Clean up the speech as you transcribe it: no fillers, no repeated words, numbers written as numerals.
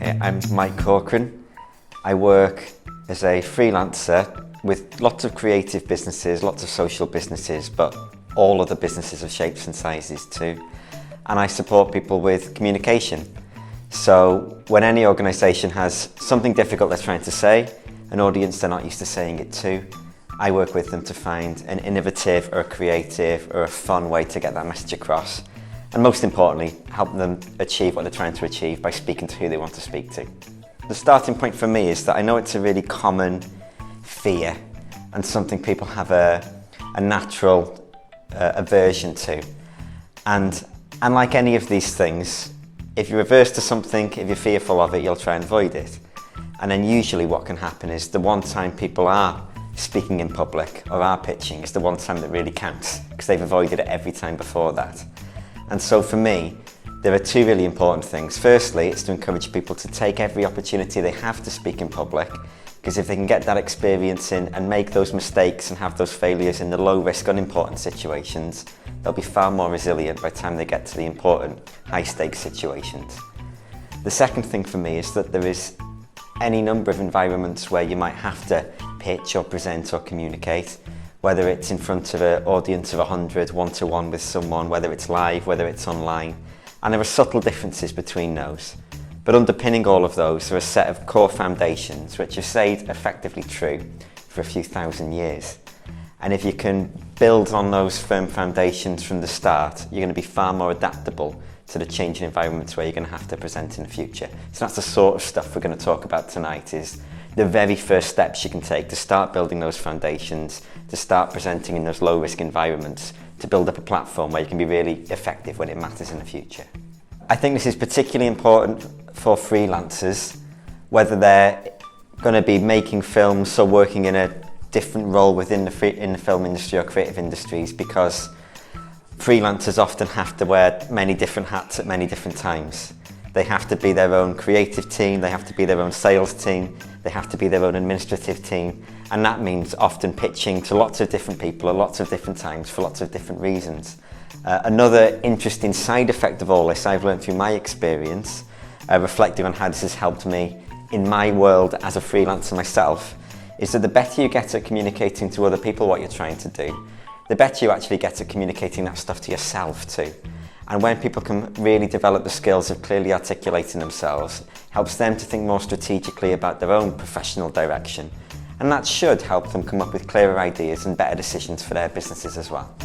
I'm Mike Corcoran. I work as a freelancer with lots of creative businesses, lots of social businesses, but all other businesses of shapes and sizes too. And I support people with communication. So when any organisation has something difficult they're trying to say, an audience they're not used to saying it to, I work with them to find an innovative or a creative or a fun way to get that message across. And most importantly, help them achieve what they're trying to achieve by speaking to who they want to speak to. The starting point for me is that I know it's a really common fear and something people have a natural aversion to. And like any of these things, if you're averse to something, if you're fearful of it, you'll try and avoid it. And then usually what can happen is the one time people are speaking in public or are pitching is the one time that really counts, because they've avoided it every time before that. And so for me, there are two really important things. Firstly, it's to encourage people to take every opportunity they have to speak in public, because if they can get that experience in and make those mistakes and have those failures in the low risk, unimportant situations, they'll be far more resilient by the time they get to the important, high stakes situations. The second thing for me is that there is any number of environments where you might have to pitch or present or communicate, whether it's in front of an audience of 100, one-to-one with someone, whether it's live, whether it's online. And there are subtle differences between those. But underpinning all of those are a set of core foundations which have stayed effectively true for a few thousand years. And if you can build on those firm foundations from the start, you're going to be far more adaptable to the changing environments where you're going to have to present in the future. So that's the sort of stuff we're going to talk about tonight, is the very first steps you can take to start building those foundations, to start presenting in those low risk environments, to build up a platform where you can be really effective when it matters in the future. I think this is particularly important for freelancers, whether they're going to be making films or working in a different role within the film industry or creative industries, because freelancers often have to wear many different hats at many different times. They have to be their own creative team, they have to be their own sales team, they have to be their own administrative team, and that means often pitching to lots of different people at lots of different times for lots of different reasons. Another interesting side effect of all this I've learned through my experience, reflecting on how this has helped me in my world as a freelancer myself, is that the better you get at communicating to other people what you're trying to do, the better you actually get at communicating that stuff to yourself too. And when people can really develop the skills of clearly articulating themselves, helps them to think more strategically about their own professional direction. And that should help them come up with clearer ideas and better decisions for their businesses as well.